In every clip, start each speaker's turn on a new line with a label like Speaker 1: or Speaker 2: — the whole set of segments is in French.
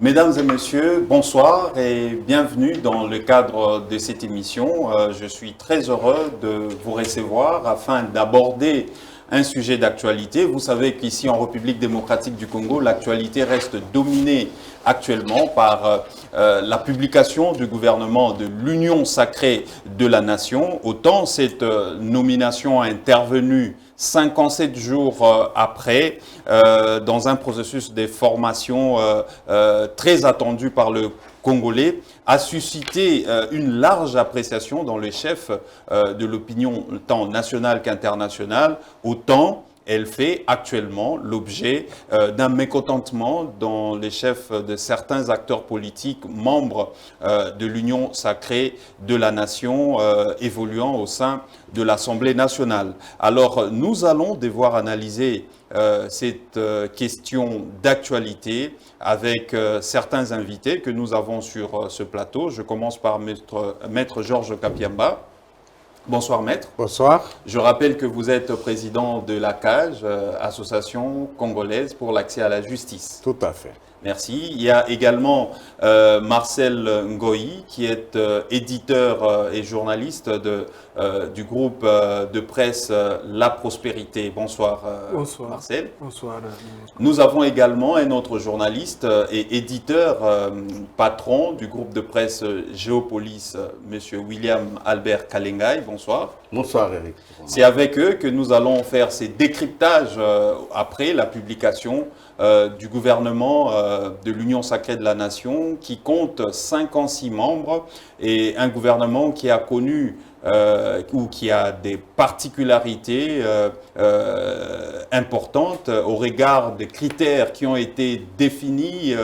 Speaker 1: Mesdames et messieurs, bonsoir et bienvenue dans le cadre de cette émission. Je suis très heureux de vous recevoir afin d'aborder un sujet d'actualité. Vous savez qu'ici en République démocratique du Congo, l'actualité reste dominée actuellement par la publication du gouvernement de l'Union sacrée de la nation. Autant cette nomination est intervenue 57 jours après, dans un processus de formation très attendu par le Congolais, a suscité une large appréciation dans les chefs de l'opinion tant nationale qu'internationale, autant elle fait actuellement l'objet d'un mécontentement dans les chefs de certains acteurs politiques membres de l'Union sacrée de la nation évoluant au sein de l'Assemblée nationale. Alors, nous allons devoir analyser cette question d'actualité avec certains invités que nous avons sur ce plateau. Je commence par Maître Georges Kapiamba. Bonsoir Maître.
Speaker 2: Bonsoir.
Speaker 1: Je rappelle que vous êtes président de la CAJ, Association congolaise pour l'accès à la justice.
Speaker 2: Tout à fait.
Speaker 1: Merci. Il y a également Marcel Ngoyi, qui est éditeur et journaliste du groupe de presse La Prospérité. Bonsoir,
Speaker 3: Bonsoir.
Speaker 1: Marcel.
Speaker 3: Bonsoir.
Speaker 1: Nous avons également un autre journaliste et éditeur, patron du groupe de presse Géopolis, M. William Albert Kalengai. Bonsoir.
Speaker 2: Bonsoir, Eric.
Speaker 1: C'est avec eux que nous allons faire ces décryptages après la publication du gouvernement de l'Union sacrée de la nation qui compte 56 membres et un gouvernement qui a connu ou qui a des particularités importantes au regard des critères qui ont été définis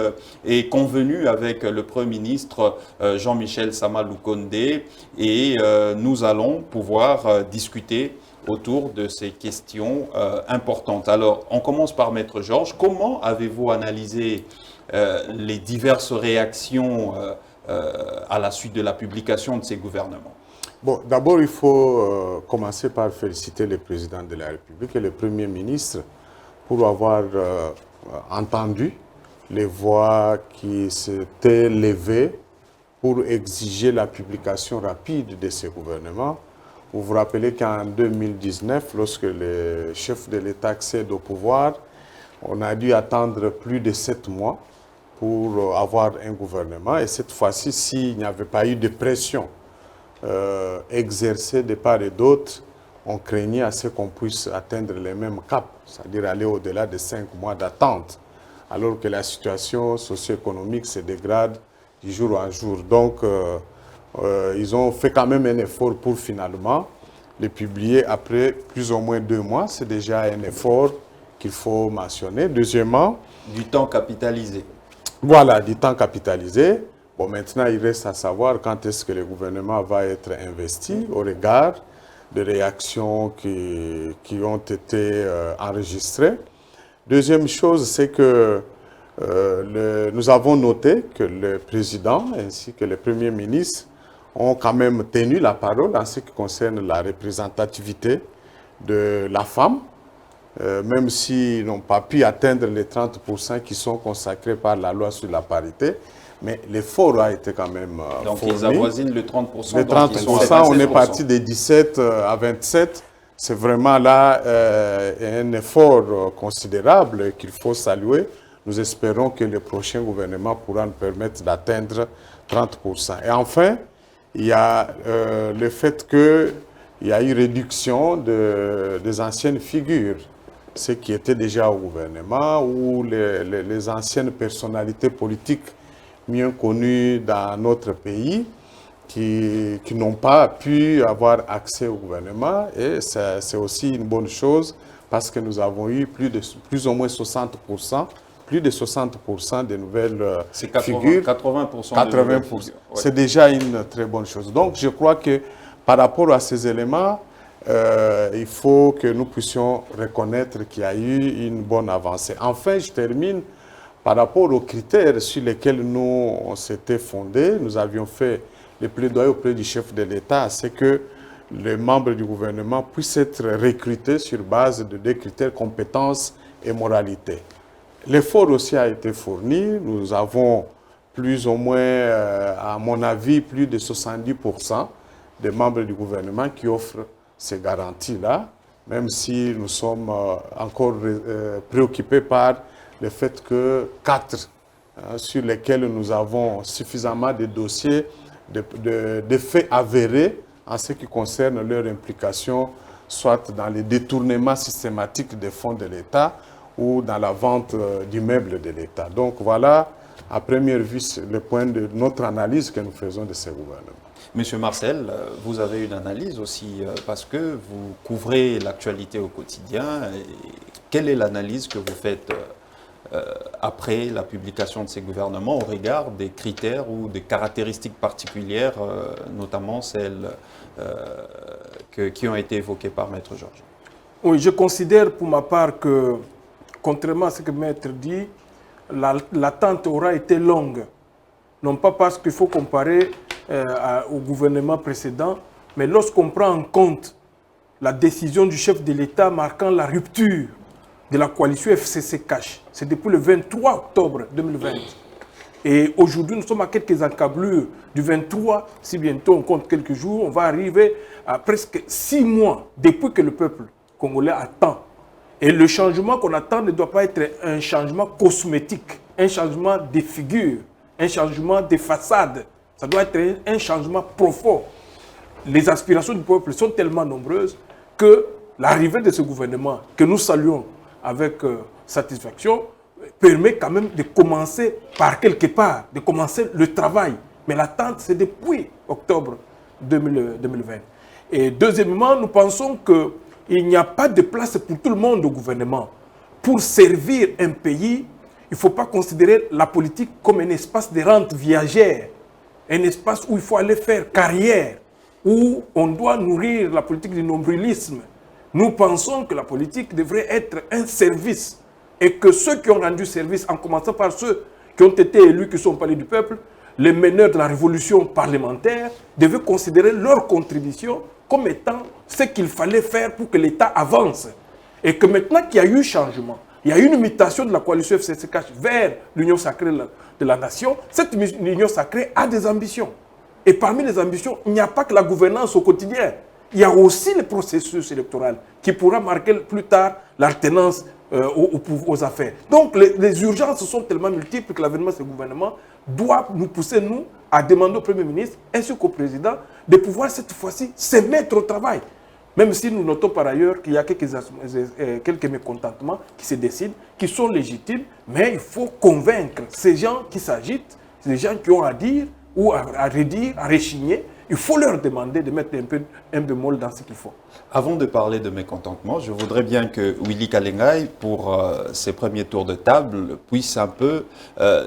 Speaker 1: et convenus avec le Premier ministre Jean-Michel Sama Lukonde et nous allons pouvoir discuter autour de ces questions importantes. Alors, on commence par Maître Georges. Comment avez-vous analysé les diverses réactions à la suite de la publication de ces gouvernements?
Speaker 2: Bon, d'abord, il faut commencer par féliciter le président de la République et le Premier ministre pour avoir entendu les voix qui s'étaient levées pour exiger la publication rapide de ces gouvernements. Vous vous rappelez qu'en 2019, lorsque le chef de l'État accède au pouvoir, on a dû attendre plus de 7 mois pour avoir un gouvernement. Et cette fois-ci, s'il n'y avait pas eu de pression exercée de part et d'autre, on craignait à ce qu'on puisse atteindre les mêmes caps, c'est-à-dire aller au-delà de 5 mois d'attente, alors que la situation socio-économique se dégrade du jour en jour. Donc, ils ont fait quand même un effort pour finalement le publier après plus ou moins 2 mois. C'est déjà un effort qu'il faut mentionner. Deuxièmement,
Speaker 1: du temps capitalisé.
Speaker 2: Voilà, du temps capitalisé. Bon, maintenant, il reste à savoir quand est-ce que le gouvernement va être investi au regard des réactions qui ont été enregistrées. Deuxième chose, c'est que nous avons noté que le président ainsi que le Premier ministre ont quand même tenu la parole en ce qui concerne la représentativité de la femme, même s'ils n'ont pas pu atteindre les 30% qui sont consacrés par la loi sur la parité, mais l'effort a été quand même
Speaker 1: donc
Speaker 2: fourni.
Speaker 1: ils avoisinent le 30%.
Speaker 2: Les 30%, on est parti de 17 à 27. C'est vraiment là un effort considérable qu'il faut saluer. Nous espérons que le prochain gouvernement pourra nous permettre d'atteindre 30%. Et enfin, il y a le fait qu'il y a eu réduction des anciennes figures, ceux qui étaient déjà au gouvernement ou les anciennes personnalités politiques mieux connues dans notre pays qui n'ont pas pu avoir accès au gouvernement. Et c'est aussi une bonne chose parce que nous avons eu plus ou moins 60%. Plus de 60% des nouvelles figures.
Speaker 1: 80%.
Speaker 2: 80%. C'est déjà une très bonne chose. Donc, je crois que par rapport à ces éléments, il faut que nous puissions reconnaître qu'il y a eu une bonne avancée. Enfin, je termine par rapport aux critères sur lesquels nous on s'était fondés. Nous avions fait le plaidoyer auprès du chef de l'État, c'est que les membres du gouvernement puissent être recrutés sur base de 2 critères, compétences et moralité. L'effort aussi a été fourni. Nous avons plus ou moins, à mon avis, plus de 70% des membres du gouvernement qui offrent ces garanties-là, même si nous sommes encore préoccupés par le fait que 4 sur lesquels nous avons suffisamment de dossiers, de faits avérés en ce qui concerne leur implication, soit dans les détournements systématiques des fonds de l'État ou dans la vente d'immeubles de l'État. Donc voilà, à première vue, le point de notre analyse que nous faisons de ces gouvernements.
Speaker 1: Monsieur Marcel, vous avez une analyse aussi parce que vous couvrez l'actualité au quotidien. Quelle est l'analyse que vous faites après la publication de ces gouvernements au regard des critères ou des caractéristiques particulières, notamment celles qui ont été évoquées par Maître Georges?
Speaker 3: Oui, je considère pour ma part que, contrairement à ce que Maître dit, l'attente aura été longue. Non pas parce qu'il faut comparer au gouvernement précédent, mais lorsqu'on prend en compte la décision du chef de l'État marquant la rupture de la coalition FCC-CACH. C'est depuis le 23 octobre 2020. Et aujourd'hui, nous sommes à quelques encablures du 23. Si bientôt on compte quelques jours, on va arriver à presque 6 mois depuis que le peuple congolais attend. Et le changement qu'on attend ne doit pas être un changement cosmétique, un changement des figures, un changement des façades. Ça doit être un changement profond. Les aspirations du peuple sont tellement nombreuses que l'arrivée de ce gouvernement, que nous saluons avec satisfaction, permet quand même de commencer par quelque part, de commencer le travail. Mais l'attente, c'est depuis octobre 2020. Et deuxièmement, nous pensons qu'il n'y a pas de place pour tout le monde au gouvernement. Pour servir un pays, il ne faut pas considérer la politique comme un espace de rente viagère, un espace où il faut aller faire carrière, où on doit nourrir la politique du nombrilisme. Nous pensons que la politique devrait être un service et que ceux qui ont rendu service, en commençant par ceux qui ont été élus, qui sont au palais du peuple, les meneurs de la révolution parlementaire, devaient considérer leur contribution comme étant ce qu'il fallait faire pour que l'État avance. Et que maintenant qu'il y a eu changement, il y a eu une mutation de la coalition FCC-CACH vers l'Union sacrée de la nation, cette union sacrée a des ambitions. Et parmi les ambitions, il n'y a pas que la gouvernance au quotidien. Il y a aussi le processus électoral qui pourra marquer plus tard l'alternance aux affaires. Donc les urgences sont tellement multiples que l'avènement de ce gouvernement doit nous pousser, nous, à demander au Premier ministre ainsi qu'au Président de pouvoir cette fois-ci se mettre au travail. Même si nous notons par ailleurs qu'il y a quelques mécontentements qui se décident, qui sont légitimes, mais il faut convaincre ces gens qui s'agitent, ces gens qui ont à dire ou à redire, à rechigner. Il faut leur demander de mettre un bémol dans ce qu'il faut.
Speaker 1: Avant de parler de mécontentement, je voudrais bien que Willy Kalengai, pour ses premiers tours de table, puisse un peu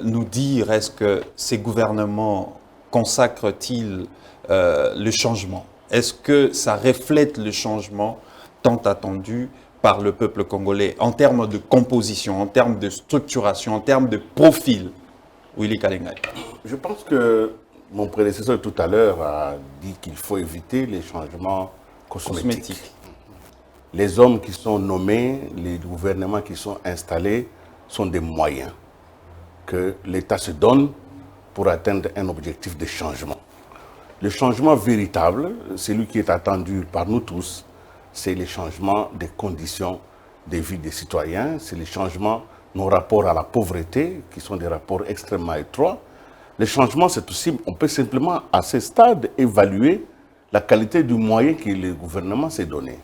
Speaker 1: nous dire est-ce que ces gouvernements consacrent-ils le changement? Est-ce que ça reflète le changement tant attendu par le peuple congolais en termes de composition, en termes de structuration, en termes de profil? Willy Kalengai.
Speaker 4: Je pense que mon prédécesseur tout à l'heure a dit qu'il faut éviter les changements cosmétiques. Les hommes qui sont nommés, les gouvernements qui sont installés sont des moyens que l'État se donne pour atteindre un objectif de changement. Le changement véritable, celui qui est attendu par nous tous, c'est le changement des conditions de vie des citoyens, c'est le changement de nos rapports à la pauvreté, qui sont des rapports extrêmement étroits. Le changement, c'est aussi, on peut simplement à ce stade évaluer la qualité du moyen que le gouvernement s'est donné.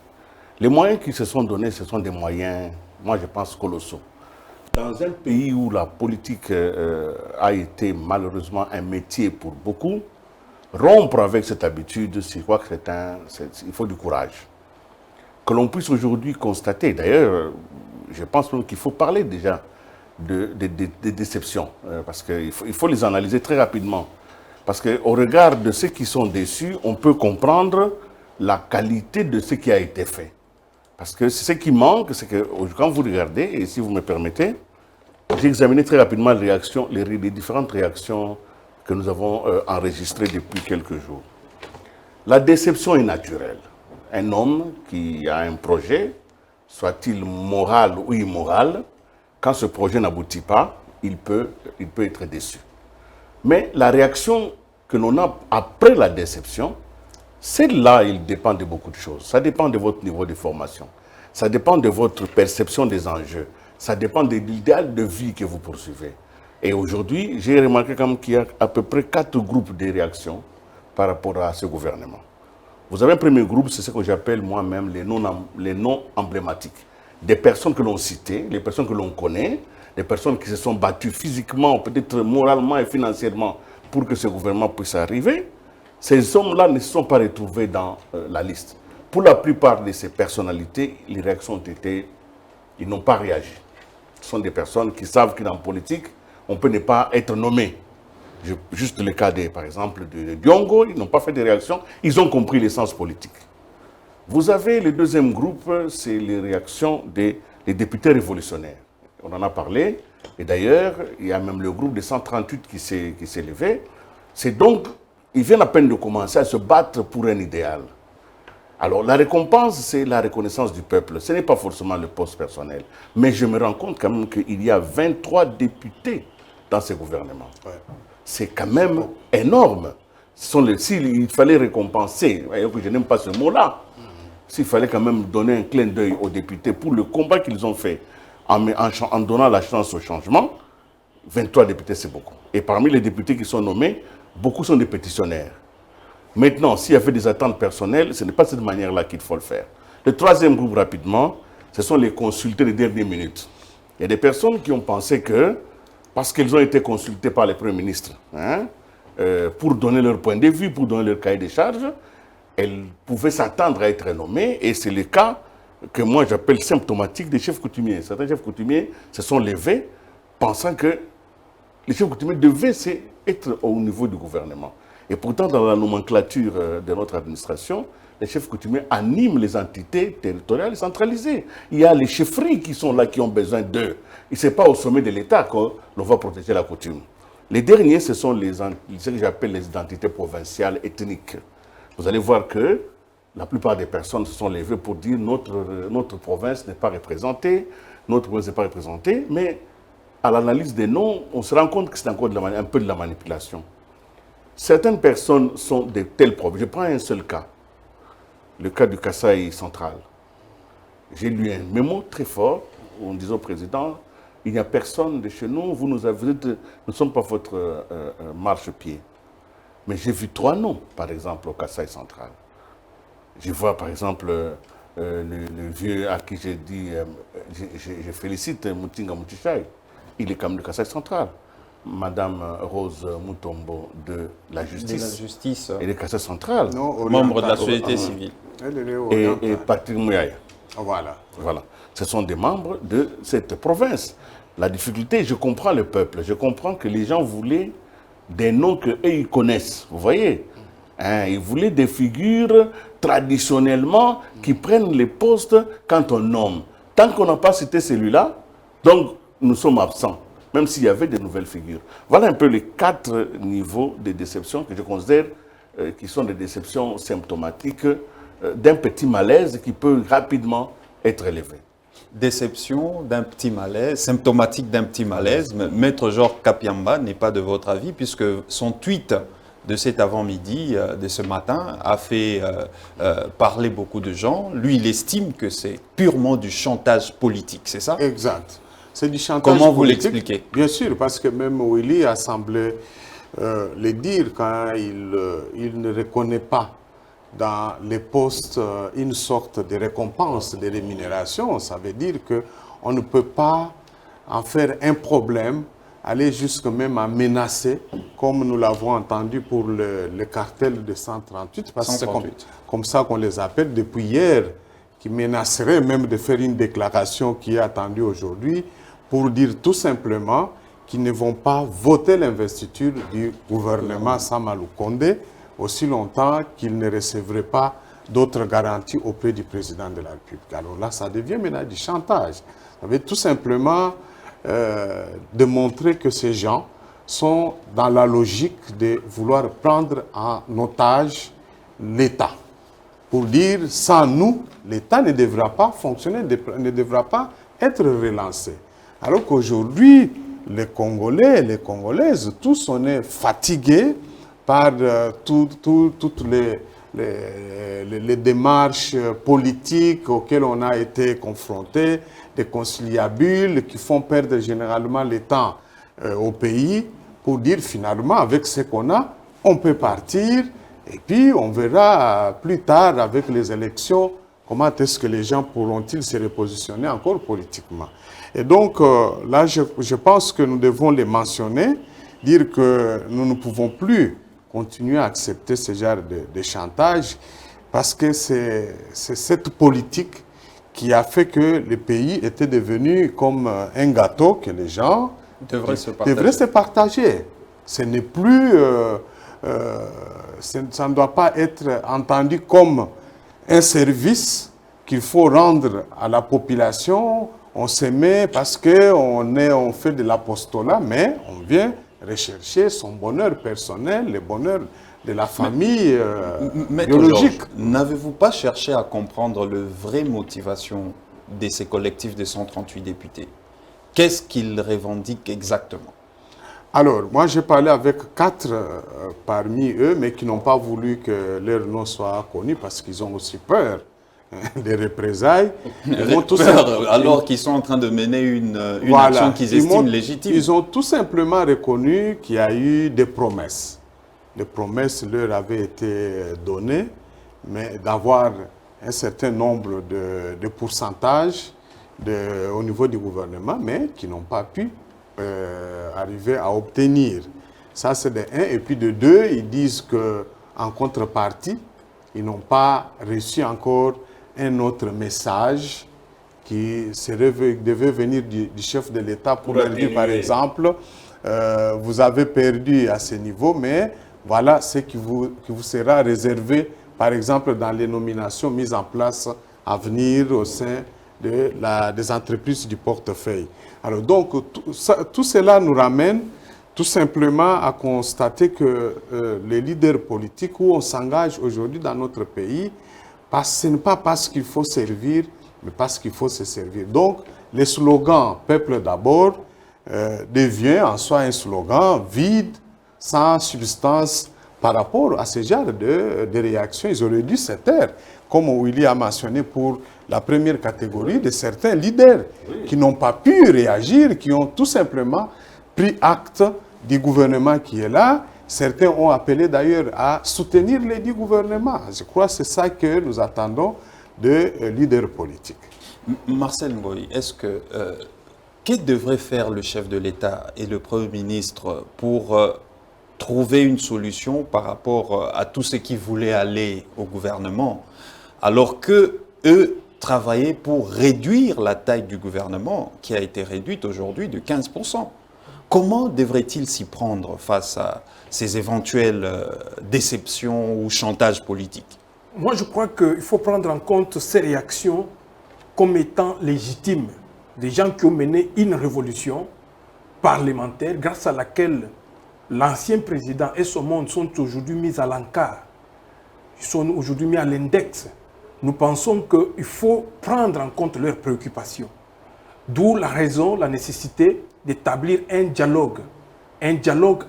Speaker 4: Les moyens qui se sont donnés, ce sont des moyens, moi je pense, colossaux. Dans un pays où la politique a été malheureusement un métier pour beaucoup, rompre avec cette habitude, je crois que il faut du courage. Que l'on puisse aujourd'hui constater, d'ailleurs, je pense qu'il faut parler déjà de déceptions, parce qu'il faut les analyser très rapidement. Parce qu'au regard de ceux qui sont déçus, on peut comprendre la qualité de ce qui a été fait. Parce que ce qui manque, c'est que quand vous regardez, et si vous me permettez, j'ai examiné très rapidement les différentes réactions que nous avons enregistrées depuis quelques jours. La déception est naturelle. Un homme qui a un projet, soit-il moral ou immoral, quand ce projet n'aboutit pas, il peut être déçu. Mais la réaction que l'on a après la déception, celle-là, il dépend de beaucoup de choses. Ça dépend de votre niveau de formation. Ça dépend de votre perception des enjeux. Ça dépend de l'idéal de vie que vous poursuivez. Et aujourd'hui, j'ai remarqué quand même qu'il y a à peu près 4 groupes de réactions par rapport à ce gouvernement. Vous avez un premier groupe, c'est ce que j'appelle moi-même les non emblématiques. Des personnes que l'on citait, les personnes que l'on connaît, des personnes qui se sont battues physiquement, peut-être moralement et financièrement pour que ce gouvernement puisse arriver. Ces hommes-là ne se sont pas retrouvés dans la liste. Pour la plupart de ces personnalités, les réactions ont été... Ils n'ont pas réagi. Ce sont des personnes qui savent que dans la politique, on peut ne pas être nommé. Juste le cas, par exemple, de Diongo, ils n'ont pas fait de réaction. Ils ont compris l'essence politique. Vous avez le deuxième groupe, c'est les réactions des députés révolutionnaires. On en a parlé. Et d'ailleurs, il y a même le groupe des 138 qui s'est levé. C'est donc, ils viennent à peine de commencer à se battre pour un idéal. Alors, la récompense, c'est la reconnaissance du peuple. Ce n'est pas forcément le poste personnel. Mais je me rends compte quand même qu'il y a 23 députés dans ce gouvernement. Ouais. C'est quand même énorme. S'il fallait récompenser, je n'aime pas ce mot-là, s'il fallait quand même donner un clin d'œil aux députés pour le combat qu'ils ont fait en donnant la chance au changement, 23 députés, c'est beaucoup. Et parmi les députés qui sont nommés, beaucoup sont des pétitionnaires. Maintenant, s'il y avait des attentes personnelles, ce n'est pas de cette manière-là qu'il faut le faire. Le troisième groupe, rapidement, ce sont les consultés des dernières minutes. Il y a des personnes qui ont pensé que, parce qu'ils ont été consultés par les premiers ministres, pour donner leur point de vue, pour donner leur cahier de charges, elles pouvaient s'attendre à être nommées, et c'est le cas que moi j'appelle symptomatique des chefs coutumiers. Certains chefs coutumiers se sont levés pensant que les chefs coutumiers devaient être au niveau du gouvernement. Et pourtant, dans la nomenclature de notre administration, les chefs coutumiers animent les entités territoriales centralisées. Il y a les chefferies qui sont là, qui ont besoin d'eux. Et ce n'est pas au sommet de l'État que l'on va protéger la coutume. Les derniers, ce sont ce que j'appelle les identités provinciales ethniques. Vous allez voir que la plupart des personnes se sont levées pour dire notre province n'est pas représentée, mais à l'analyse des noms, on se rend compte que c'est encore un peu de la manipulation. Certaines personnes sont de tels problèmes. Je prends un seul cas, le cas du Kasaï central. J'ai lu un mémo très fort où on disait au président, il n'y a personne de chez nous, nous ne sommes pas votre marchepied. Mais j'ai vu 3 noms, par exemple, au Kasaï central. Je vois, par exemple, le vieux à qui j'ai dit, je félicite Moutinga Moutichai, il est comme du Kasaï central. Madame Rose Mutombo de la justice, et le Kasaï central.
Speaker 1: Membre de la société civile.
Speaker 4: Et Patrick Mouyaya. Voilà. Ce sont des membres de cette province. La difficulté, je comprends le peuple, je comprends que les gens voulaient des noms qu'eux ils connaissent, vous voyez. Ils voulaient des figures traditionnellement qui prennent les postes quand on nomme. Tant qu'on n'a pas cité celui-là, donc nous sommes absents, même s'il y avait de nouvelles figures. Voilà un peu les 4 niveaux de déception que je considère qui sont des déceptions symptomatiques d'un petit malaise qui peut rapidement être élevé.
Speaker 1: Déception d'un petit malaise, symptomatique d'un petit malaise. Maître Georges Kapiamba n'est pas de votre avis puisque son tweet de cet avant-midi, de ce matin, a fait parler beaucoup de gens. Lui, il estime que c'est purement du chantage politique, c'est ça?
Speaker 2: Exact. C'est du chantage
Speaker 1: politique. Comment vous
Speaker 2: politique.
Speaker 1: l'expliquez?
Speaker 2: Bien sûr, parce que même Willy a semblé le dire quand il ne reconnaît pas dans les postes une sorte de récompense, de rémunération. Ça veut dire qu'on ne peut pas en faire un problème, aller jusque même à menacer, comme nous l'avons entendu pour le cartel de 138, parce que c'est comme ça qu'on les appelle depuis hier, qui menaceraient même de faire une déclaration qui est attendue aujourd'hui pour dire tout simplement qu'ils ne vont pas voter l'investiture du gouvernement Samalou Kondé aussi longtemps qu'ils ne recevraient pas d'autres garanties auprès du président de la République. Alors là, ça devient maintenant du chantage. Ça veut tout simplement démontrer que ces gens sont dans la logique de vouloir prendre en otage l'État. Pour dire, sans nous, l'État ne devra pas fonctionner, ne devra pas être relancé. Alors qu'aujourd'hui, les Congolais et les Congolaises, tous on est fatigués par toutes les démarches politiques auxquelles on a été confrontés, des conciliabules qui font perdre généralement le temps au pays pour dire finalement avec ce qu'on a, on peut partir et puis on verra plus tard avec les élections comment est-ce que les gens pourront-ils se repositionner encore politiquement. Et donc là, je pense que nous devons les mentionner, dire que nous ne pouvons plus continuer à accepter ce genre de chantage parce que c'est cette politique qui a fait que le pays était devenu comme un gâteau que les gens devraient se partager. Ce n'est plus, ça ne doit pas être entendu comme un service qu'il faut rendre à la population. On se met parce qu'on fait de l'apostolat, mais on vient rechercher son bonheur personnel, le bonheur de la famille biologique.
Speaker 1: N'avez-vous pas cherché à comprendre la vraie motivation de ces collectifs de 138 députés? Qu'est-ce qu'ils revendiquent exactement?
Speaker 2: Alors, moi j'ai parlé avec 4 parmi eux, mais qui n'ont pas voulu que leur nom soit connu parce qu'ils ont aussi peur des représailles.
Speaker 1: Alors qu'ils sont en train de mener une action qu'ils estiment légitime.
Speaker 2: Ils ont tout simplement reconnu qu'il y a eu des promesses. Les promesses leur avaient été données, mais d'avoir un certain nombre de pourcentages au niveau du gouvernement, mais qui n'ont pas pu arriver à obtenir. Ça, c'est de 1. Et puis de 2, ils disent qu'en contrepartie, ils n'ont pas reçu encore un autre message qui devait venir du chef de l'État pour leur dire, par exemple, vous avez perdu à ce niveau, mais voilà ce qui vous sera réservé, par exemple, dans les nominations mises en place à venir au sein des entreprises du portefeuille. Alors donc, tout cela nous ramène tout simplement à constater que les leaders politiques, où on s'engage aujourd'hui dans notre pays, ce n'est pas parce qu'il faut servir, mais parce qu'il faut se servir. Donc, le slogan « Peuple d'abord » devient en soi un slogan vide, sans substance par rapport à ce genre de réactions. Ils auraient dû se taire, comme Willy a mentionné pour la première catégorie de certains leaders qui n'ont pas pu réagir, qui ont tout simplement pris acte du gouvernement qui est là. Certains ont appelé d'ailleurs à soutenir les dix gouvernements. Je crois que c'est ça que nous attendons de leaders politiques.
Speaker 1: Marcel Mboyi, que devrait faire le chef de l'État et le Premier ministre pour trouver une solution par rapport à tous ceux qui voulaient aller au gouvernement, alors que eux travaillaient pour réduire la taille du gouvernement, qui a été réduite aujourd'hui de 15%. Comment devrait-il s'y prendre face à ces éventuelles déceptions ou chantages politiques?
Speaker 3: Moi, je crois qu'il faut prendre en compte ces réactions comme étant légitimes. Des gens qui ont mené une révolution parlementaire grâce à laquelle l'ancien président et son monde sont aujourd'hui mis à l'encart. Ils sont aujourd'hui mis à l'index. Nous pensons qu'il faut prendre en compte leurs préoccupations. D'où la raison, la nécessité d'établir un dialogue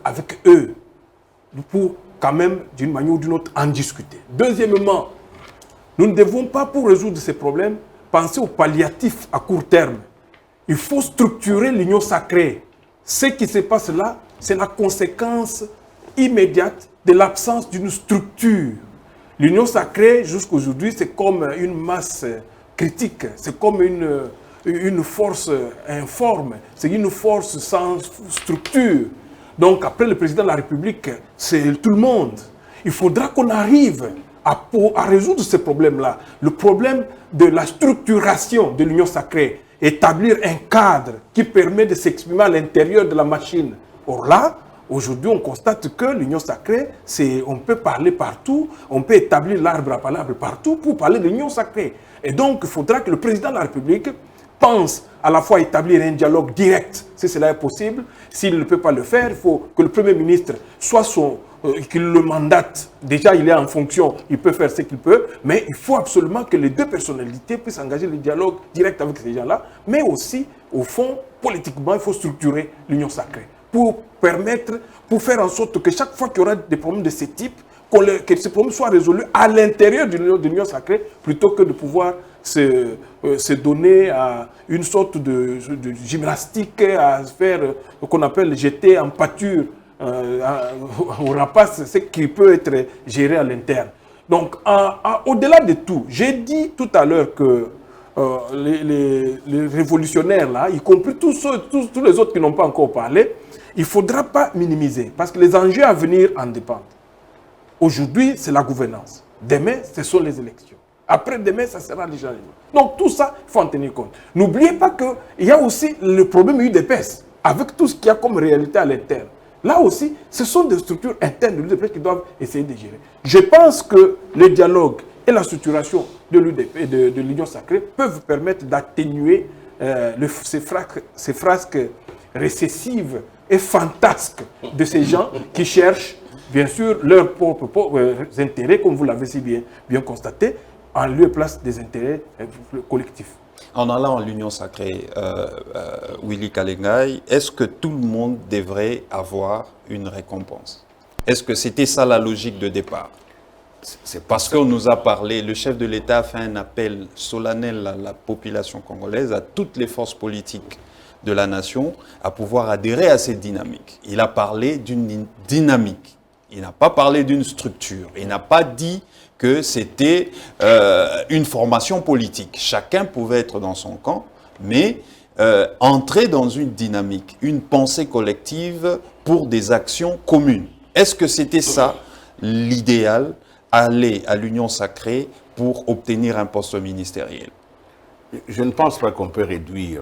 Speaker 3: avec eux, pour quand même, d'une manière ou d'une autre, en discuter. Deuxièmement, nous ne devons pas, pour résoudre ces problèmes, penser aux palliatifs à court terme. Il faut structurer l'union sacrée. Ce qui se passe là, c'est la conséquence immédiate de l'absence d'une structure. L'union sacrée, jusqu'à aujourd'hui, c'est comme une masse critique, c'est comme une force informe, c'est une force sans structure. Donc après le président de la République, c'est tout le monde. Il faudra qu'on arrive à résoudre ce problème-là. Le problème de la structuration de l'union sacrée, établir un cadre qui permet de s'exprimer à l'intérieur de la machine. Or là, aujourd'hui, on constate que l'union sacrée, on peut parler partout, on peut établir l'arbre à palabre partout pour parler de l'union sacrée. Et donc, il faudra que le président de la République pense à la fois établir un dialogue direct, si cela est possible. S'il ne peut pas le faire, il faut que le Premier ministre soit qu'il le mandate. Déjà, il est en fonction, il peut faire ce qu'il peut, mais il faut absolument que les deux personnalités puissent engager le dialogue direct avec ces gens-là, mais aussi, au fond, politiquement, il faut structurer l'union sacrée pour faire en sorte que chaque fois qu'il y aura des problèmes de ce type, que ces problèmes soient résolus à l'intérieur de l'union sacrée, plutôt que de pouvoir se donner à une sorte de gymnastique, à faire ce qu'on appelle jeter en pâture au rapace, ce qui peut être géré à l'interne. Donc, au-delà de tout, j'ai dit tout à l'heure que les révolutionnaires, là, y compris tous les autres qui n'ont pas encore parlé, il ne faudra pas minimiser, parce que les enjeux à venir en dépendent. Aujourd'hui, c'est la gouvernance. Demain, ce sont les élections. Après-demain, ça sera les changements. Donc tout ça, il faut en tenir compte. N'oubliez pas qu'il y a aussi le problème UDPS, avec tout ce qu'il y a comme réalité à l'interne. Là aussi, ce sont des structures internes de l'UDPS qui doivent essayer de gérer. Je pense que le dialogue et la structuration de l'UDPS, de l'Union sacrée, peuvent permettre d'atténuer ces frasques récessives et fantasques de ces gens qui cherchent, bien sûr, leurs propres intérêts, comme vous l'avez si bien constaté, en lieu et place des intérêts collectifs.
Speaker 1: En allant à l'Union sacrée, Willy Kalengai, est-ce que tout le monde devrait avoir une récompense? Est-ce que c'était ça la logique de départ? C'est parce qu'on nous a parlé, le chef de l'État a fait un appel solennel à la population congolaise, à toutes les forces politiques de la nation, à pouvoir adhérer à cette dynamique. Il a parlé d'une dynamique. Il n'a pas parlé d'une structure. Il n'a pas dit que c'était une formation politique. Chacun pouvait être dans son camp, mais entrer dans une dynamique, une pensée collective pour des actions communes. Est-ce que c'était ça l'idéal, aller à l'Union sacrée pour obtenir un poste ministériel?
Speaker 4: Je ne pense pas qu'on peut réduire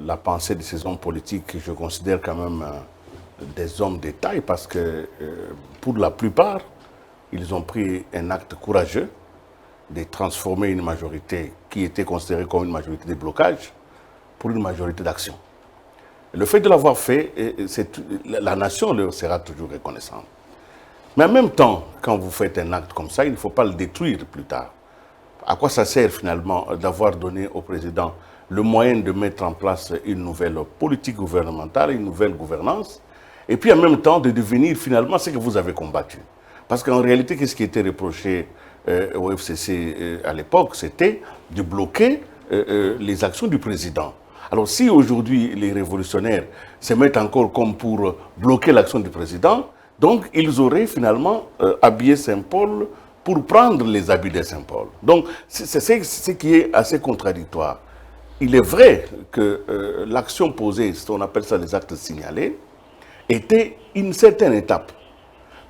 Speaker 4: la pensée de ces hommes politiques que je considère quand même des hommes de taille, parce que pour la plupart, ils ont pris un acte courageux de transformer une majorité qui était considérée comme une majorité de blocage pour une majorité d'action. Le fait de l'avoir fait, la nation leur sera toujours reconnaissante. Mais en même temps, quand vous faites un acte comme ça, il ne faut pas le détruire plus tard. À quoi ça sert finalement d'avoir donné au président le moyen de mettre en place une nouvelle politique gouvernementale, une nouvelle gouvernance, et puis en même temps de devenir finalement ce que vous avez combattu? Parce qu'en réalité, qu'est-ce qui était reproché au FCC à l'époque? C'était de bloquer les actions du président. Alors si aujourd'hui les révolutionnaires se mettent encore comme pour bloquer l'action du président, donc ils auraient finalement habillé Saint-Paul pour prendre les habits de Saint-Paul. Donc c'est ce qui est assez contradictoire. Il est vrai que l'action posée, ce qu'on appelle ça les actes signalés, était une certaine étape.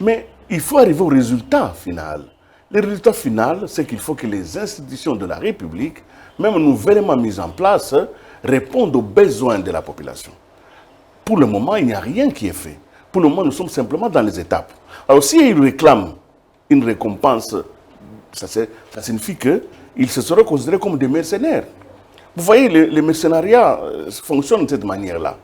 Speaker 4: Mais il faut arriver au résultat final. Le résultat final, c'est qu'il faut que les institutions de la République, même nouvellement mises en place, répondent aux besoins de la population. Pour le moment, il n'y a rien qui est fait. Pour le moment, nous sommes simplement dans les étapes. Alors, s'ils réclament une récompense, ça signifie qu'ils se seraient considérés comme des mercenaires. Vous voyez, le mercenariat fonctionne de cette manière-là.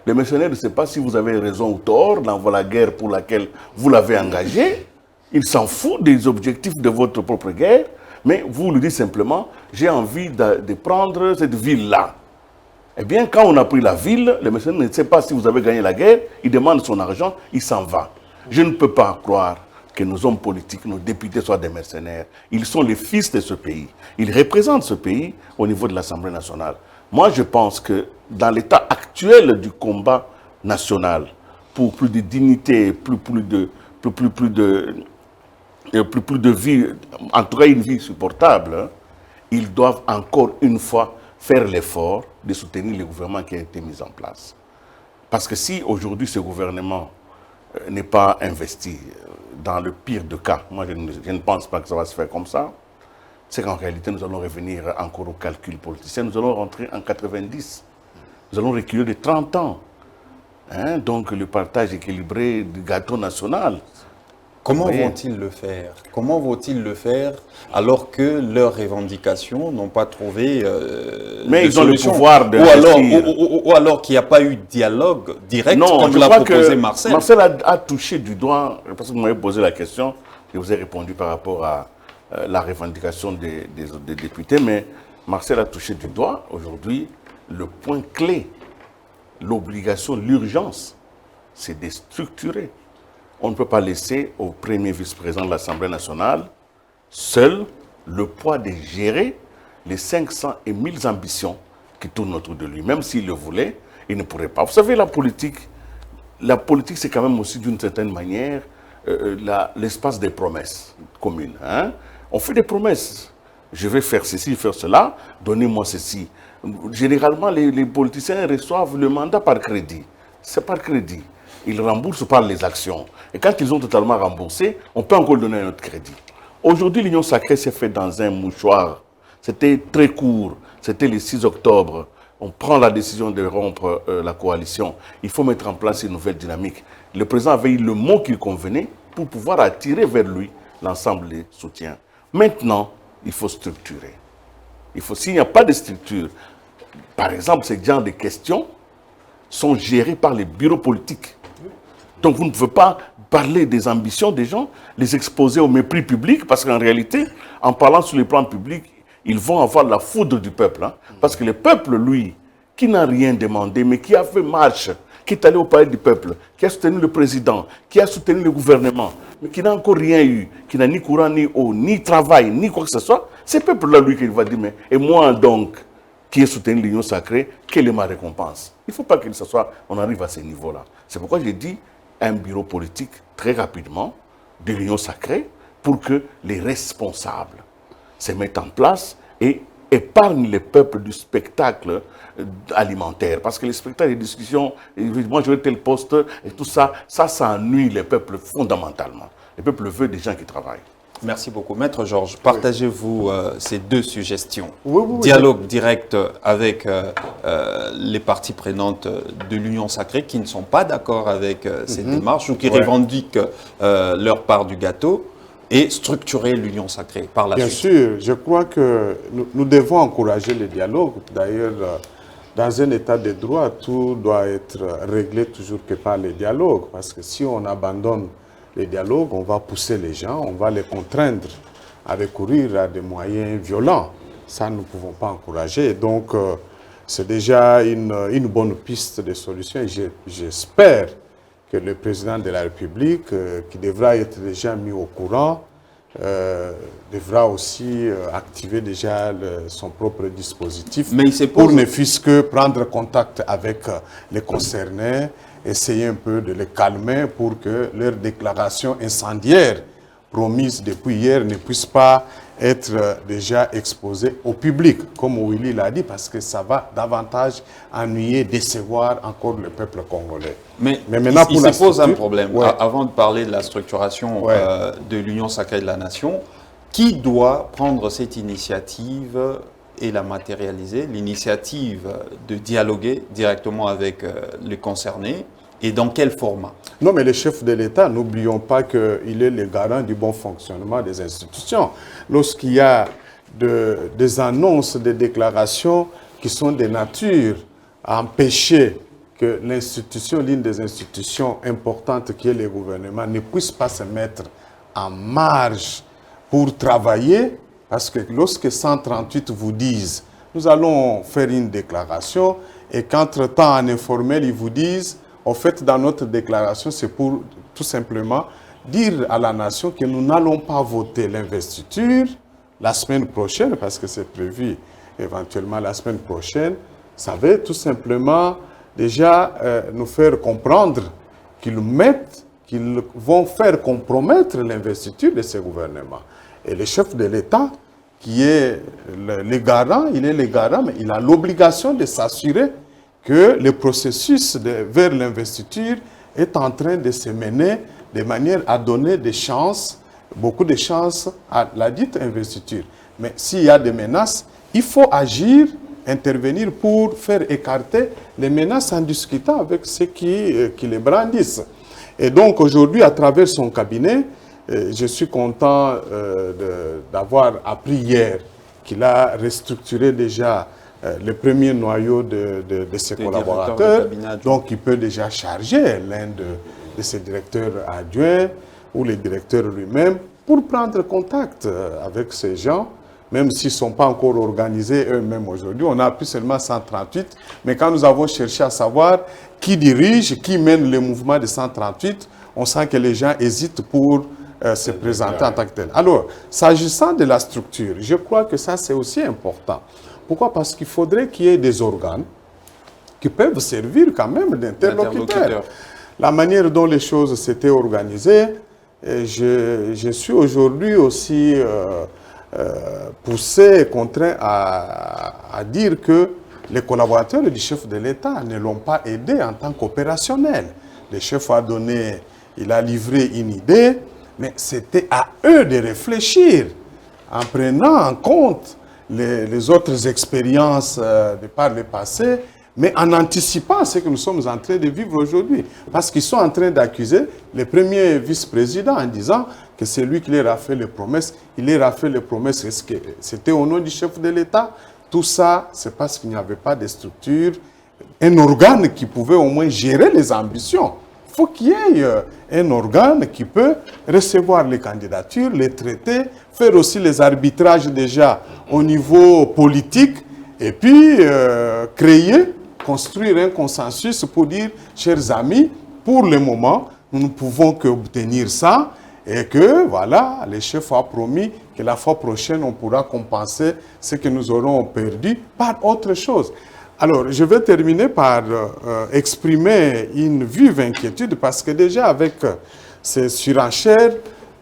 Speaker 4: Le mercenaire ne sait pas si vous avez raison ou tort dans la guerre pour laquelle vous l'avez engagé. Il s'en fout des objectifs de votre propre guerre, mais vous lui dites simplement, j'ai envie de prendre cette ville-là. Eh bien, quand on a pris la ville, le mercenaire ne sait pas si vous avez gagné la guerre, il demande son argent, il s'en va. Je ne peux pas croire que nos hommes politiques, nos députés soient des mercenaires. Ils sont les fils de ce pays. Ils représentent ce pays au niveau de l'Assemblée nationale. Moi, je pense que dans l'état actuel du combat national, pour plus de dignité, plus de vie, en tout cas une vie supportable, hein, ils doivent encore une fois faire l'effort de soutenir le gouvernement qui a été mis en place. Parce que si aujourd'hui ce gouvernement n'est pas investi dans le pire des cas, moi je ne pense pas que ça va se faire comme ça, c'est qu'en réalité nous allons revenir encore au calcul politicien, nous allons rentrer en 90, nous allons reculer de 30 ans. Hein? Donc le partage équilibré du gâteau national
Speaker 1: Comment vont-ils le faire? Comment vont-ils le faire alors que leurs revendications n'ont pas trouvé
Speaker 4: mais
Speaker 1: de
Speaker 4: ils ont
Speaker 1: solution,
Speaker 4: le pouvoir de
Speaker 1: ou alors qu'il n'y a pas eu de dialogue direct, comme l'a proposé Marcel.
Speaker 4: Marcel a touché du doigt, parce que vous m'avez posé la question, je vous ai répondu par rapport à la revendication des députés, mais Marcel a touché du doigt aujourd'hui le point clé, l'obligation, l'urgence, c'est de structurer. On ne peut pas laisser au premier vice-président de l'Assemblée nationale seul le poids de gérer les 500 et 1000 ambitions qui tournent autour de lui. Même s'il le voulait, il ne pourrait pas. Vous savez, la politique c'est quand même aussi d'une certaine manière l'espace des promesses communes. Hein? On fait des promesses. Je vais faire ceci, faire cela, donnez-moi ceci. Généralement, les politiciens reçoivent le mandat par crédit. C'est par crédit. Ils remboursent par les actions. Et quand ils ont totalement remboursé, on peut encore donner un autre crédit. Aujourd'hui, l'Union sacrée s'est faite dans un mouchoir. C'était très court. C'était le 6 octobre. On prend la décision de rompre la coalition. Il faut mettre en place une nouvelle dynamique. Le président avait eu le mot qu'il convenait pour pouvoir attirer vers lui l'ensemble des soutiens. Maintenant, il faut structurer. S'il n'y a pas de structure, par exemple, ces genres de questions sont gérées par les bureaux politiques. Donc vous ne pouvez pas parler des ambitions des gens, les exposer au mépris public, parce qu'en réalité, en parlant sur le plan public, ils vont avoir la foudre du peuple. Hein, parce que le peuple, lui, qui n'a rien demandé, mais qui a fait marche, qui est allé au palais du peuple, qui a soutenu le président, qui a soutenu le gouvernement, mais qui n'a encore rien eu, qui n'a ni courant, ni eau, ni travail, ni quoi que ce soit, c'est le peuple-là, lui, qui va dire, mais et moi donc, qui ai soutenu l'Union sacrée, quelle est ma récompense? Il ne faut pas que ce soit, on arrive à ce niveau-là. C'est pourquoi j'ai dit un bureau politique très rapidement de l'Union sacrée pour que les responsables se mettent en place et épargnent le peuple du spectacle alimentaire. Parce que les spectacles, les discussions, moi je veux tel poste et tout ça, ça ennuie le peuple fondamentalement. Le peuple veut des gens qui travaillent.
Speaker 1: Merci beaucoup. Maître Georges, partagez-vous ces deux suggestions.
Speaker 2: Oui,
Speaker 1: Dialogue direct avec les parties prenantes de l'Union sacrée qui ne sont pas d'accord avec cette démarche ou qui revendiquent leur part du gâteau, et structurer l'Union sacrée par la suite.
Speaker 2: Bien sûr, je crois que nous devons encourager le dialogue. D'ailleurs, dans un état de droit, tout doit être réglé toujours que par le dialogue. Parce que si on abandonne les dialogues, on va pousser les gens, on va les contraindre à recourir à des moyens violents. Ça, nous ne pouvons pas encourager. Donc, c'est déjà une bonne piste de solution. J'espère que le président de la République, qui devra être déjà mis au courant, devra aussi activer déjà son propre dispositif pour ne fût-ce que prendre contact avec les concernés, essayer un peu de les calmer pour que leurs déclarations incendiaires promises depuis hier ne puissent pas être déjà exposées au public, comme Willy l'a dit, parce que ça va davantage ennuyer, décevoir encore le peuple congolais.
Speaker 1: Mais maintenant, il se pose un problème. Avant de parler de la structuration de l'Union sacrée de la nation, qui doit prendre cette initiative et la matérialiser, l'initiative de dialoguer directement avec les concernés, et dans quel format?
Speaker 2: Non, mais le chef de l'État, n'oublions pas qu'il est le garant du bon fonctionnement des institutions. Lorsqu'il y a des annonces, des déclarations qui sont de nature à empêcher que l'institution, l'une des institutions importantes qui est le gouvernement, ne puisse pas se mettre en marge pour travailler, parce que lorsque 138 vous disent « nous allons faire une déclaration » et qu'entre-temps, en informel, ils vous disent « en fait, dans notre déclaration, c'est pour tout simplement dire à la nation que nous n'allons pas voter l'investiture la semaine prochaine, parce que c'est prévu éventuellement la semaine prochaine. Ça veut tout simplement déjà nous faire comprendre qu'ils vont faire compromettre l'investiture de ce gouvernement. Et le chef de l'État, qui est le garant, il est le garant, mais il a l'obligation de s'assurer que le processus vers l'investiture est en train de se mener de manière à donner des chances, beaucoup de chances à la dite investiture. Mais s'il y a des menaces, il faut agir, intervenir pour faire écarter les menaces en discutant avec ceux qui les brandissent. Et donc aujourd'hui, à travers son cabinet, je suis content d'avoir appris hier qu'il a restructuré déjà le premier noyau de ses collaborateurs. Donc, il peut déjà charger l'un de ses directeurs adjoints ou les directeurs lui-même pour prendre contact avec ces gens, même s'ils ne sont pas encore organisés eux-mêmes aujourd'hui. On a plus seulement 138, mais quand nous avons cherché à savoir qui dirige, qui mène le mouvement de 138, on sent que les gens hésitent pour se présenter en tant que tel. Alors, s'agissant de la structure, je crois que ça c'est aussi important. Pourquoi? Parce qu'il faudrait qu'il y ait des organes qui peuvent servir quand même d'interlocuteurs. La manière dont les choses s'étaient organisées, je suis aujourd'hui aussi poussé et contraint à dire que les collaborateurs du chef de l'État ne l'ont pas aidé en tant qu'opérationnel. Le chef a donné, il a livré une idée, mais c'était à eux de réfléchir en prenant en compte les autres expériences de par le passé, mais en anticipant ce que nous sommes en train de vivre aujourd'hui. Parce qu'ils sont en train d'accuser le premier vice-président en disant que c'est lui qui leur a fait les promesses. Il leur a fait les promesses. Est-ce que c'était au nom du chef de l'État? Tout ça, c'est parce qu'il n'y avait pas de structure, un organe qui pouvait au moins gérer les ambitions. Il faut qu'il y ait un organe qui peut recevoir les candidatures, les traiter, faire aussi les arbitrages déjà au niveau politique, et puis créer, construire un consensus pour dire, chers amis, pour le moment, nous ne pouvons qu'obtenir ça, et que, voilà, le chef a promis que la fois prochaine, on pourra compenser ce que nous aurons perdu par autre chose. Alors, je vais terminer par exprimer une vive inquiétude, parce que déjà, avec ces surenchères,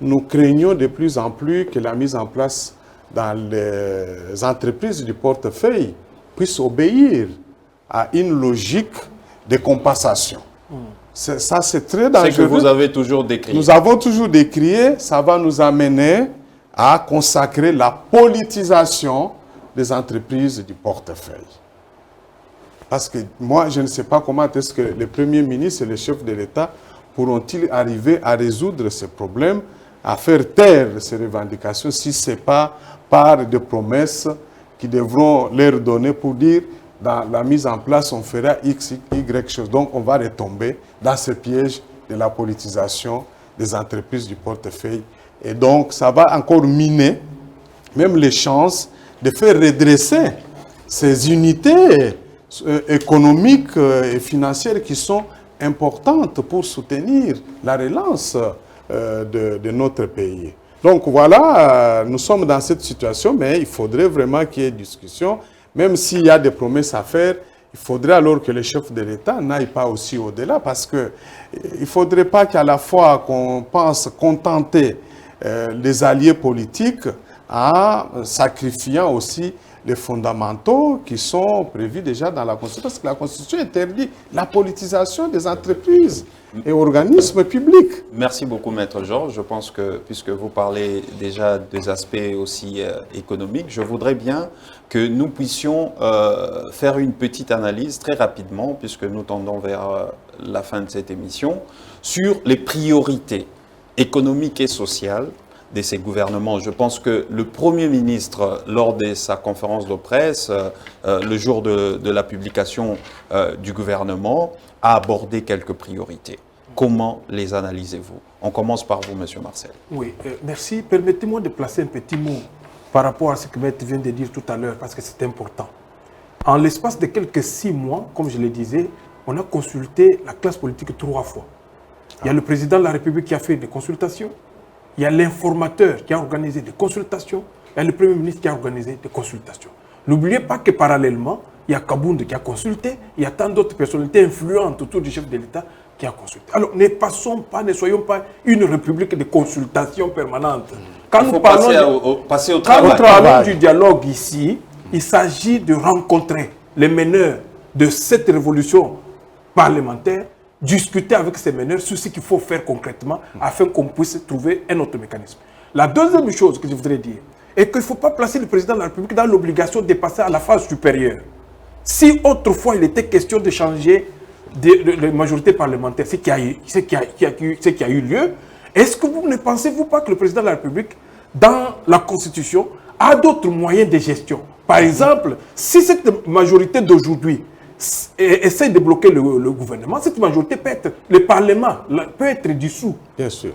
Speaker 2: nous craignons de plus en plus que la mise en place dans les entreprises du portefeuille puisse obéir à une logique de compensation. Ça, c'est très dangereux.
Speaker 1: C'est que vous avez toujours décrié.
Speaker 2: Nous avons toujours décrié, ça va nous amener à consacrer la politisation des entreprises du portefeuille. Parce que moi, je ne sais pas comment est-ce que le Premier ministre et le chef de l'État pourront-ils arriver à résoudre ces problèmes, à faire taire ces revendications, si ce n'est pas par des promesses qui devront leur donner pour dire dans la mise en place, on fera X, Y chose. Donc, on va retomber dans ce piège de la politisation des entreprises du portefeuille. Et donc, ça va encore miner même les chances de faire redresser ces unités économiques et financières qui sont importantes pour soutenir la relance de notre pays. Donc voilà, nous sommes dans cette situation, mais il faudrait vraiment qu'il y ait discussion. Même s'il y a des promesses à faire, il faudrait alors que le chef de l'État n'aille pas aussi au-delà, parce qu'il ne faudrait pas qu'à la fois qu'on pense contenter les alliés politiques en sacrifiant aussi les fondamentaux qui sont prévus déjà dans la Constitution, parce que la Constitution interdit la politisation des entreprises et organismes publics.
Speaker 1: Merci beaucoup, Maître Georges. Je pense que, puisque vous parlez déjà des aspects aussi économiques, je voudrais bien que nous puissions faire une petite analyse très rapidement, puisque nous tendons vers la fin de cette émission, sur les priorités économiques et sociales de ces gouvernements. Je pense que le Premier ministre, lors de sa conférence de presse, le jour de la publication du gouvernement, a abordé quelques priorités. Comment les analysez-vous? On commence par vous, Monsieur Marcel.
Speaker 3: Oui, merci. Permettez-moi de placer un petit mot par rapport à ce que Maître vient de dire tout à l'heure, parce que c'est important. En l'espace de quelques 6 mois, comme je le disais, on a consulté la classe politique 3 fois. Il y a le président de la République qui a fait des consultations. Il y a l'informateur qui a organisé des consultations, il y a le Premier ministre qui a organisé des consultations. N'oubliez pas que parallèlement, il y a Kabound qui a consulté, il y a tant d'autres personnalités influentes autour du chef de l'État qui a consulté. Alors ne soyons pas une république de consultation permanente.
Speaker 1: Quand nous parlons passer au travail.
Speaker 3: Quand nous parlons du dialogue ici, il s'agit de rencontrer les meneurs de cette révolution parlementaire, discuter avec ces meneurs sur ce qu'il faut faire concrètement afin qu'on puisse trouver un autre mécanisme. La deuxième chose que je voudrais dire est qu'il ne faut pas placer le président de la République dans l'obligation de passer à la phase supérieure. Si autrefois il était question de changer de majorité parlementaire, ce qui a eu lieu, Est-ce que vous ne pensez-vous pas que le président de la République, dans la Constitution, a d'autres moyens de gestion? Par exemple, si cette majorité d'aujourd'hui essaie de bloquer le gouvernement, cette majorité peut être, le Parlement peut être dissous.
Speaker 2: Bien sûr.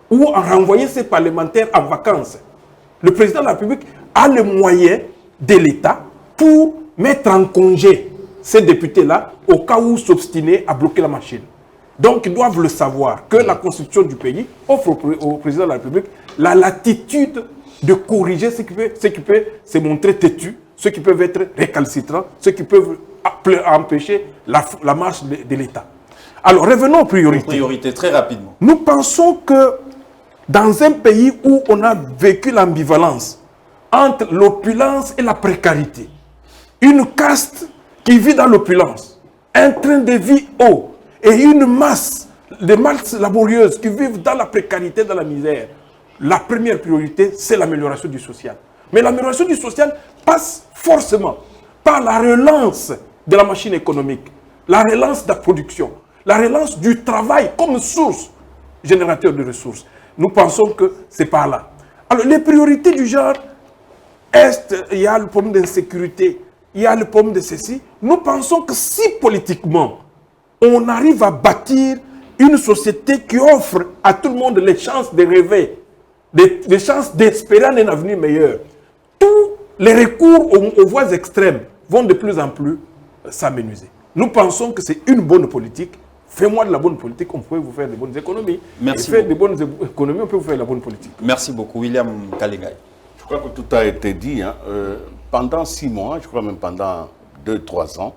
Speaker 3: Ou en renvoyer ces parlementaires en vacances. Le président de la République a le moyen de l'État pour mettre en congé ces députés-là au cas où s'obstiner à bloquer la machine. Donc, ils doivent le savoir que la Constitution du pays offre au président de la République la latitude de corriger ce qui peut se montrer têtu, ceux qui peuvent être récalcitrants, ceux qui peuvent empêcher la marche de l'État. Alors, revenons aux priorités.
Speaker 1: Priorités, très rapidement.
Speaker 3: Nous pensons que dans un pays où on a vécu l'ambivalence entre l'opulence et la précarité, une caste qui vit dans l'opulence, un train de vie haut et une masse de masses laborieuses qui vivent dans la précarité, dans la misère, la première priorité, c'est l'amélioration du social. Mais l'amélioration du social passe forcément par la relance de la machine économique, la relance de la production, la relance du travail comme source générateur de ressources. Nous pensons que c'est par là. Alors, les priorités du genre, il y a le problème d'insécurité, il y a le problème de ceci. Nous pensons que si politiquement, on arrive à bâtir une société qui offre à tout le monde les chances de rêver, les chances d'espérer un avenir meilleur, tous les recours aux voies extrêmes vont de plus en plus s'amenuiser. Nous pensons que c'est une bonne politique. Fais-moi de la bonne politique, on peut vous faire de bonnes économies.
Speaker 1: Merci.
Speaker 3: Et faire de bonnes économies, on peut vous faire de la bonne politique.
Speaker 1: Merci beaucoup, William Kalengai.
Speaker 4: Je crois que tout a été dit. Hein. Pendant 6 mois, je crois même pendant 2-3 ans,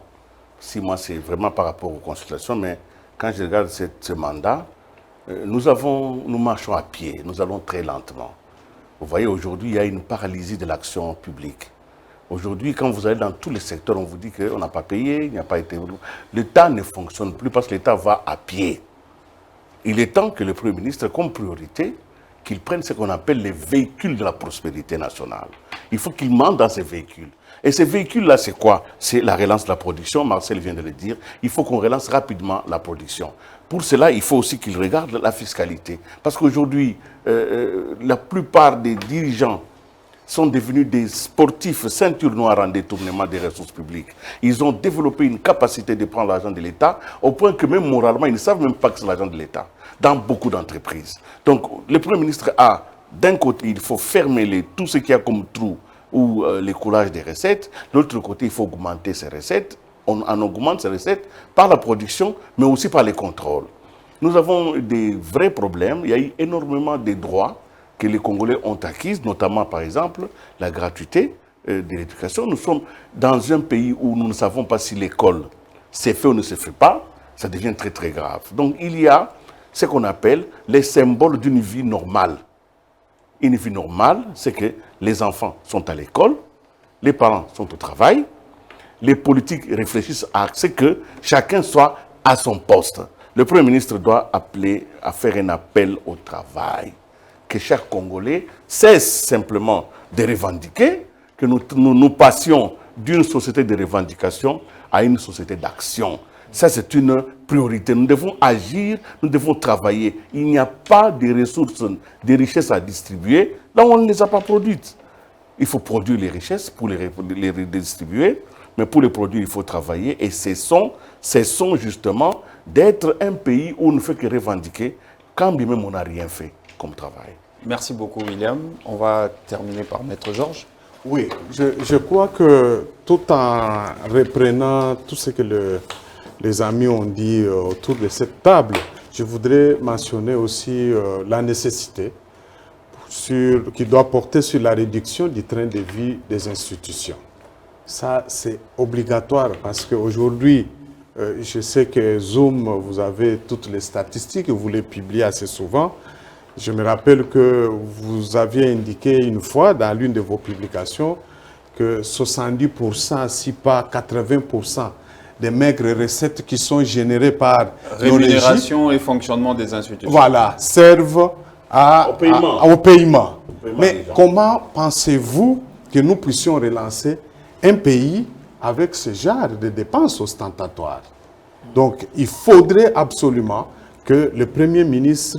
Speaker 4: 6 mois c'est vraiment par rapport aux consultations, mais quand je regarde ce mandat, nous marchons à pied, nous allons très lentement. Vous voyez, aujourd'hui, il y a une paralysie de l'action publique. Aujourd'hui, quand vous allez dans tous les secteurs, on vous dit qu'on n'a pas payé, il n'y a pas été... L'État ne fonctionne plus parce que l'État va à pied. Il est temps que le Premier ministre, comme priorité, qu'il prenne ce qu'on appelle les véhicules de la prospérité nationale. Il faut qu'il mande dans ces véhicules. Et ces véhicules-là, c'est quoi? C'est la relance de la production, Marcel vient de le dire. Il faut qu'on relance rapidement la production. Pour cela, il faut aussi qu'il regarde la fiscalité. Parce qu'aujourd'hui, la plupart des dirigeants sont devenus des sportifs ceinture noire en détournement des ressources publiques. Ils ont développé une capacité de prendre l'argent de l'État au point que même moralement, ils ne savent même pas que c'est l'argent de l'État dans beaucoup d'entreprises. Donc, le Premier ministre a, d'un côté, il faut fermer tout ce qu'il y a comme trou ou l'écoulage des recettes. De l'autre côté, il faut augmenter ces recettes. On augmente ces recettes par la production, mais aussi par les contrôles. Nous avons des vrais problèmes. Il y a eu énormément de droits que les Congolais ont acquises, notamment, par exemple, la gratuité de l'éducation. Nous sommes dans un pays où nous ne savons pas si l'école s'est fait ou ne se fait pas. Ça devient très, très grave. Donc, il y a ce qu'on appelle les symboles d'une vie normale. Une vie normale, c'est que les enfants sont à l'école, les parents sont au travail, les politiques réfléchissent à ce que chacun soit à son poste. Le Premier ministre doit appeler à faire un appel au travail. Que chaque Congolais cesse simplement de revendiquer, que nous passions d'une société de revendication à une société d'action. Ça, c'est une priorité. Nous devons agir, nous devons travailler. Il n'y a pas de ressources, de richesses à distribuer là où on ne les a pas produites. Il faut produire les richesses pour les redistribuer, mais pour les produire, il faut travailler. Et cessons justement d'être un pays où on ne fait que revendiquer, quand bien même on n'a rien fait comme travail.
Speaker 1: Merci beaucoup, William. On va terminer par Maître Georges.
Speaker 2: Oui, je crois que tout en reprenant tout ce que les amis ont dit autour de cette table, je voudrais mentionner aussi la nécessité qui doit porter sur la réduction du train de vie des institutions. Ça, c'est obligatoire parce qu'aujourd'hui, je sais que Zoom, vous avez toutes les statistiques, vous les publiez assez souvent. Je me rappelle que vous aviez indiqué une fois dans l'une de vos publications que 70%, si pas 80%, des maigres recettes qui sont générées par
Speaker 1: rémunération et fonctionnement des institutions.
Speaker 2: Voilà, servent au paiement. Mais comment pensez-vous que nous puissions relancer un pays avec ce genre de dépenses ostentatoires? Donc, il faudrait absolument que le Premier ministre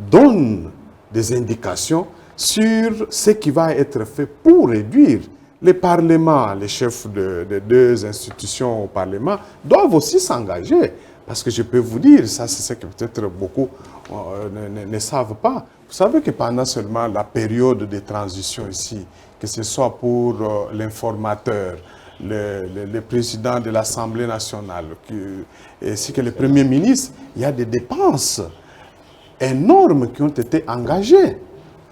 Speaker 2: donne des indications sur ce qui va être fait pour réduire. Les parlements, les chefs de deux institutions au Parlement doivent aussi s'engager. Parce que je peux vous dire, ça c'est ce que peut-être beaucoup ne savent pas. Vous savez que pendant seulement la période de transition ici, que ce soit pour l'informateur, le président de l'Assemblée nationale, ainsi que le Premier ministre, il y a des dépenses énormes qui ont été engagées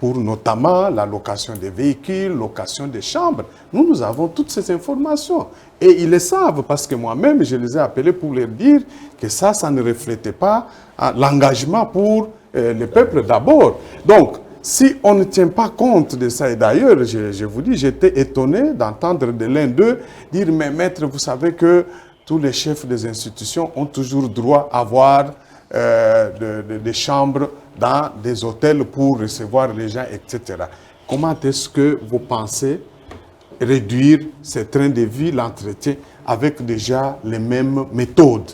Speaker 2: pour notamment la location des véhicules, location des chambres. Nous avons toutes ces informations. Et ils le savent parce que moi-même, je les ai appelés pour leur dire que ça ne reflétait pas l'engagement pour le peuple d'abord. Donc, si on ne tient pas compte de ça, et d'ailleurs, je vous dis, j'étais étonné d'entendre de l'un d'eux dire, mais maître, vous savez que tous les chefs des institutions ont toujours droit à avoir des chambres dans des hôtels pour recevoir les gens, etc. Comment est-ce que vous pensez réduire ces trains de vie, l'entretien, avec déjà les mêmes méthodes,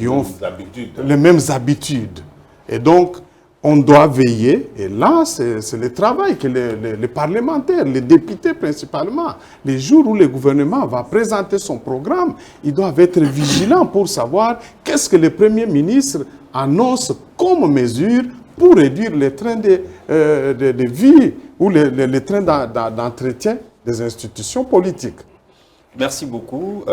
Speaker 2: les mêmes habitudes. Et donc, on doit veiller, et là, c'est le travail que les parlementaires, les députés principalement, les jours où le gouvernement va présenter son programme, ils doivent être vigilants pour savoir qu'est-ce que le Premier ministre annonce comme mesure pour réduire les trains de vie ou les trains d'entretien des institutions politiques.
Speaker 1: Merci beaucoup.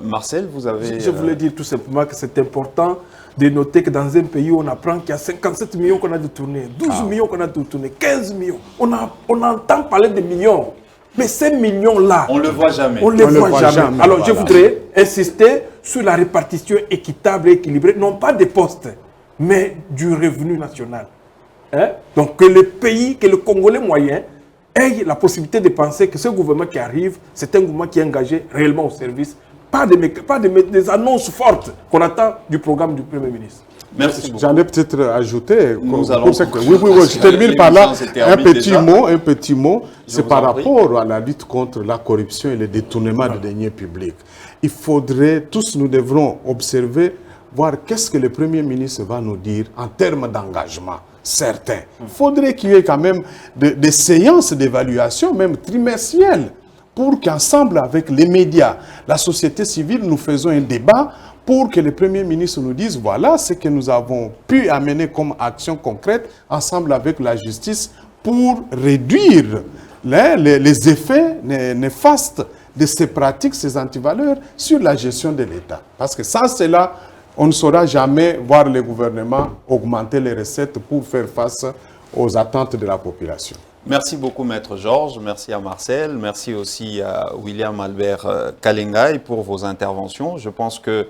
Speaker 1: Marcel, vous avez...
Speaker 3: Je voulais dire tout simplement que c'est important de noter que dans un pays où on apprend qu'il y a 57 millions qu'on a détournés, 12 millions qu'on a détournés, 15 millions, on entend parler de millions. Mais ces millions-là...
Speaker 1: On ne le voit jamais.
Speaker 3: On ne les voit jamais. Alors je voudrais insister sur la répartition équitable et équilibrée, non pas des postes, mais du revenu national. Hein? Donc que le pays, que le Congolais moyen ait la possibilité de penser que ce gouvernement qui arrive, c'est un gouvernement qui est engagé réellement au service, pas des annonces fortes qu'on attend du programme du Premier ministre.
Speaker 1: Merci beaucoup.
Speaker 2: J'en ai peut-être ajouté.
Speaker 1: Nous allons
Speaker 2: oui, je termine par là. Un petit mot, c'est par rapport à la lutte contre la corruption et le détournement des deniers publics. Il faudrait, tous nous devrons observer, voir qu'est-ce que le Premier ministre va nous dire en termes d'engagement. Certains. Il faudrait qu'il y ait quand même des séances d'évaluation, même trimestrielles, pour qu'ensemble avec les médias, la société civile, nous faisons un débat pour que le Premier ministre nous dise, voilà ce que nous avons pu amener comme action concrète ensemble avec la justice pour réduire les effets néfastes de ces pratiques, ces antivaleurs sur la gestion de l'État. Parce que ça, c'est là... On ne saura jamais voir le gouvernement augmenter les recettes pour faire face aux attentes de la population.
Speaker 1: Merci beaucoup, Maître Georges. Merci à Marcel. Merci aussi à William Albert Kalengai pour vos interventions. Je pense que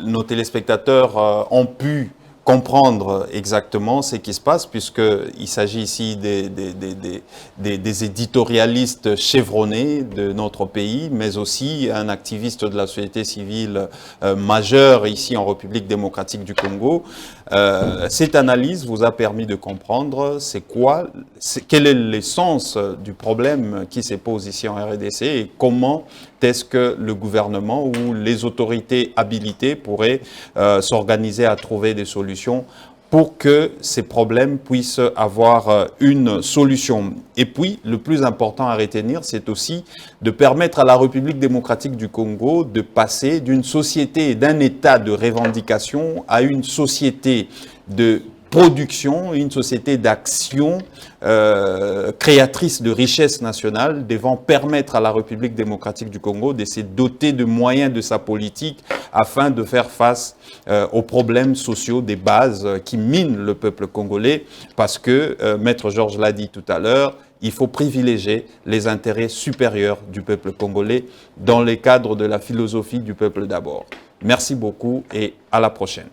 Speaker 1: nos téléspectateurs ont pu comprendre exactement ce qui se passe, puisqu'il s'agit ici des éditorialistes chevronnés de notre pays, mais aussi un activiste de la société civile majeur ici en République démocratique du Congo. Cette analyse vous a permis de comprendre quel est l'essence du problème qui se pose ici en RDC et comment est-ce que le gouvernement ou les autorités habilitées pourraient s'organiser à trouver des solutions pour que ces problèmes puissent avoir une solution. Et puis, le plus important à retenir, c'est aussi de permettre à la République démocratique du Congo de passer d'une société et d'un état de revendication à une société de production, une société d'action créatrice de richesses nationales devant permettre à la République démocratique du Congo de se doter de moyens de sa politique afin de faire face aux problèmes sociaux des bases qui minent le peuple congolais parce que, Maître Georges l'a dit tout à l'heure, il faut privilégier les intérêts supérieurs du peuple congolais dans les cadres de la philosophie du peuple d'abord. Merci beaucoup et à la prochaine.